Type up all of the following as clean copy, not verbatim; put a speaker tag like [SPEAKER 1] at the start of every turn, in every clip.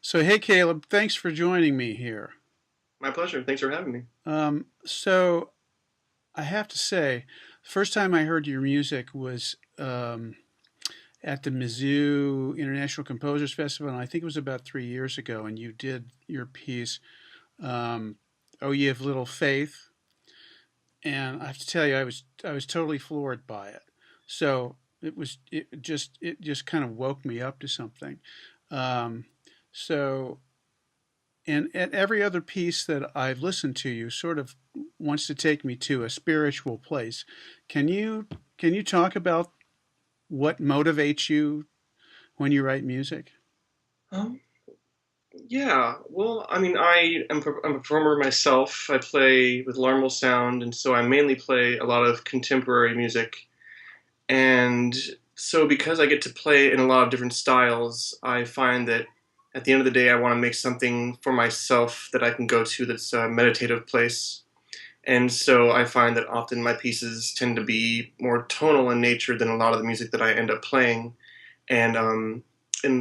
[SPEAKER 1] So, hey, Caleb, thanks for joining me here.
[SPEAKER 2] My pleasure. Thanks for having me.
[SPEAKER 1] So, I have to say, first time I heard your music was at the Mizzou International Composers Festival, and I think it was about 3 years ago, and you did your piece, um, "Oh, Ye of Little Faith," and I have to tell you, I was totally floored by it. So it just kind of woke me up to something. Um, so and every other piece that I've listened to you sort of wants to take me to a spiritual place. Can you can you talk about what motivates you when you write music?
[SPEAKER 2] Um, yeah. Well, I mean, I'm a performer myself. I play with Larmal Sound, and so I mainly play a lot of contemporary music. And so, because I get to play in a lot of different styles, I find that at the end of the day, I want to make something for myself that I can go to that's a meditative place. And so I find that often my pieces tend to be more tonal in nature than a lot of the music that I end up playing, and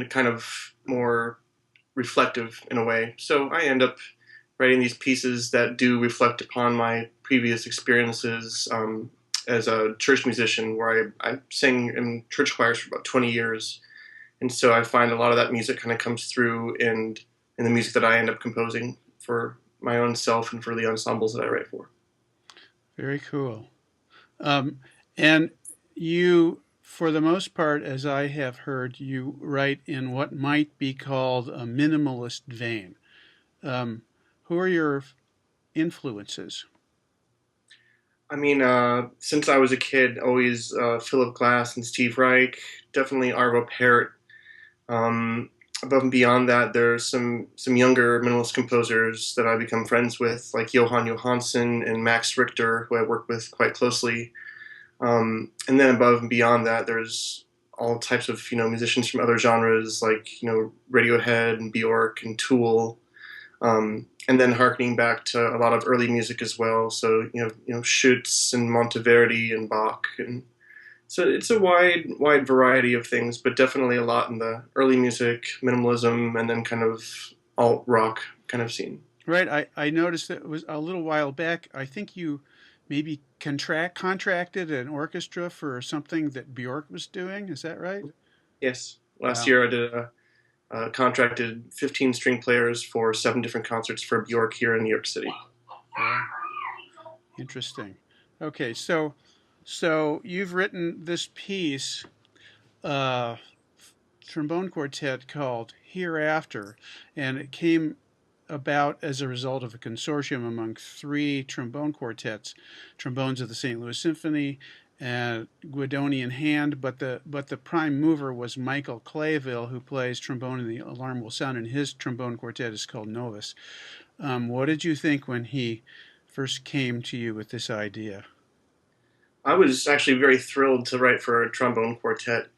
[SPEAKER 2] kind of more reflective in a way. So I end up writing these pieces that do reflect upon my previous experiences as a church musician, where I sang in church choirs for about 20 years. And so I find a lot of that music kind of comes through in the music that I end up composing for my own self and for the ensembles that I write for.
[SPEAKER 1] Very cool. Um, and you, for the most part, as I have heard, you write in what might be called a minimalist vein. Um, who are your influences?
[SPEAKER 2] I mean, since I was a kid, always Philip Glass and Steve Reich, definitely Arvo Pärt. Um, Above and beyond that, there's some younger minimalist composers that I become friends with, like Johan Johansson and Max Richter, who I work with quite closely. And then above and beyond that, there's all types of musicians from other genres, like Radiohead and Bjork and Tool. And then harkening back to a lot of early music as well. So Schütz and Monteverdi and Bach, and so it's a wide variety of things, but definitely a lot in the early music, minimalism, and then kind of alt rock kind of scene.
[SPEAKER 1] Right. I noticed that it was a little while back. I think you maybe contracted an orchestra for something that Bjork was doing. Is that right?
[SPEAKER 2] Yes, last
[SPEAKER 1] Wow.
[SPEAKER 2] year I did contracted 15 string players for 7 different concerts for Bjork here in New York City.
[SPEAKER 1] Wow. Interesting. Okay. So you've written this piece, uh, trombone quartet called Hereafter, and it came about as a result of a consortium among three trombone quartets, trombones of the St. Louis Symphony, and Guidonian Hand, but the prime mover was Michael Clayville, who plays trombone in the Alarm Will Sound, and his trombone quartet is called Novus. What did you think when he first came to you with this idea?
[SPEAKER 2] I was actually very thrilled to write for a trombone quartet.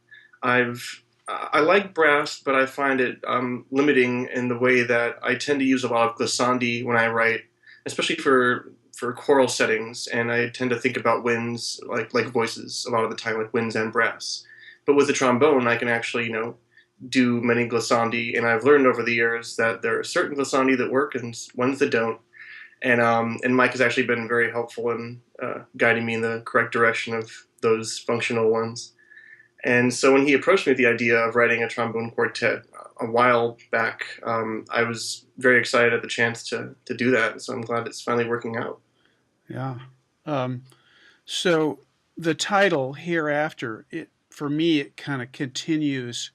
[SPEAKER 2] I like brass, but I find it limiting in the way that I tend to use a lot of glissandi when I write, especially for choral settings, and I tend to think about winds like voices a lot of the time, like winds and brass. But with the trombone, I can actually do many glissandi, and I've learned over the years that there are certain glissandi that work and ones that don't. And Mike has actually been very helpful in guiding me in the correct direction of those functional ones. And so when he approached me with the idea of writing a trombone quartet a while back, I was very excited at the chance to do that. So I'm glad it's finally working out.
[SPEAKER 1] Yeah. Um, so the title Hereafter, it for me, it kind of continues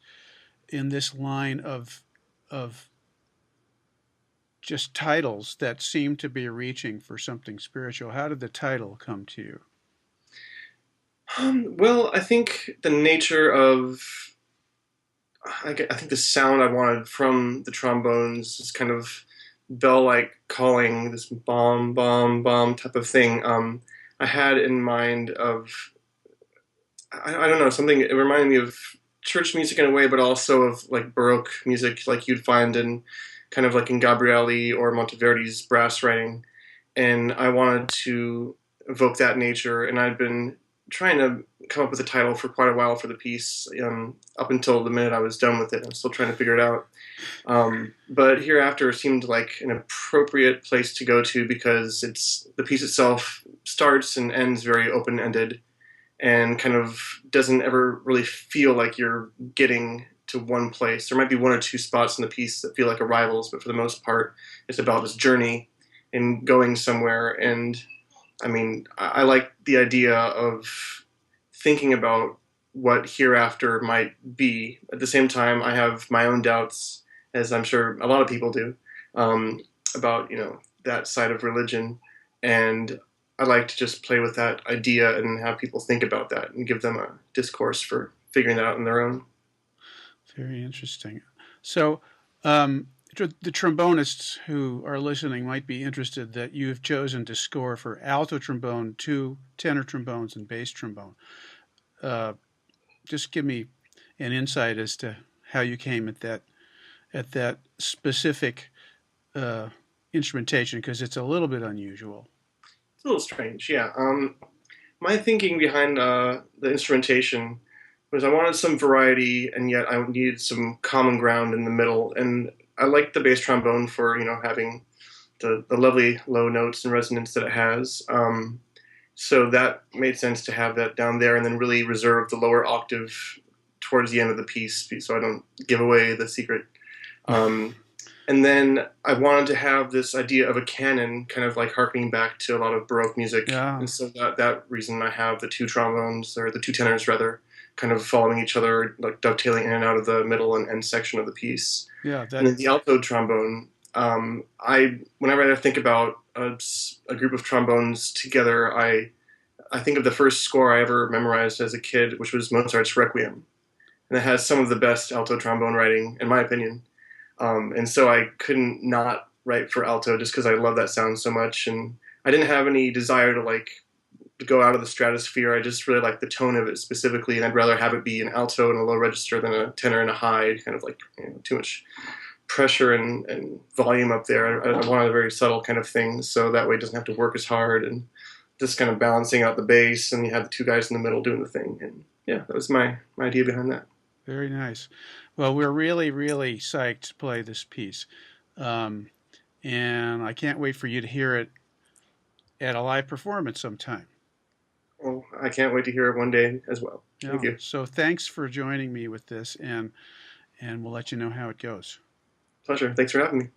[SPEAKER 1] in this line of just titles that seem to be reaching for something spiritual. How did the title come to you?
[SPEAKER 2] Well, I think the nature of I think the sound I wanted from the trombones is kind of bell-like calling, this bomb, bomb, bomb type of thing. I had in mind of I don't know, something. It reminded me of church music in a way, but also of like Baroque music, like you'd find in kind of like in Gabrieli or Monteverdi's brass writing. And I wanted to evoke that nature, and I'd been trying to come up with a title for quite a while for the piece. Up until the minute I was done with it, I'm still trying to figure it out. But Hereafter seemed like an appropriate place to go to because the piece itself starts and ends very open ended and kind of doesn't ever really feel like you're getting to one place. There might be one or two spots in the piece that feel like arrivals, but for the most part, it's about this journey and going somewhere. And I mean, I like the idea of thinking about what hereafter might be. At the same time, I have my own doubts, as I'm sure a lot of people do, um, about that side of religion, and I like to just play with that idea and have people think about that and give them a discourse for figuring that out on their own.
[SPEAKER 1] Very interesting. So, um, the trombonists who are listening might be interested that you have chosen to score for alto trombone, two tenor trombones, and bass trombone. Uh, just give me an insight as to how you came at that specific uh, instrumentation because it's a little bit unusual.
[SPEAKER 2] It's a little strange, yeah. My thinking behind the instrumentation was I wanted some variety, and yet I needed some common ground in the middle. And I liked the bass trombone for having the lovely low notes and resonance that it has. So that made sense to have that down there, and then really reserve the lower octave towards the end of the piece, so I don't give away the secret. Um, and then I wanted to have this idea of a canon, kind of like harkening back to a lot of Baroque music.
[SPEAKER 1] Yeah,
[SPEAKER 2] And so that reason I have the two trombones, or the two tenors rather, kind of following each other, like dovetailing in and out of the middle and end section of the piece.
[SPEAKER 1] yeah,
[SPEAKER 2] And
[SPEAKER 1] that
[SPEAKER 2] then the alto trombone, I whenever I think about a group of trombones together, I think of the first score I ever memorized as a kid, which was Mozart's Requiem, and it has some of the best alto trombone writing, in my opinion. And so I couldn't not write for alto just because I love that sound so much, and I didn't have any desire to go out of the stratosphere. I just really like the tone of it specifically, and I'd rather have it be an alto and a low register than a tenor and a high, kind of like too much pressure and volume up there. I wanted a very subtle kind of thing, so that way it doesn't have to work as hard, and just kind of balancing out the bass, and you have the two guys in the middle doing the thing. And yeah, that was my idea behind that.
[SPEAKER 1] very nice. Well, we're really, really psyched to play this piece, um, and I can't wait for you to hear it at a live performance sometime.
[SPEAKER 2] Well, I can't wait to hear it one day as well. Thank
[SPEAKER 1] Yeah.
[SPEAKER 2] you.
[SPEAKER 1] So thanks for joining me with this, and we'll let you know how it goes.
[SPEAKER 2] Pleasure. Thanks for having me.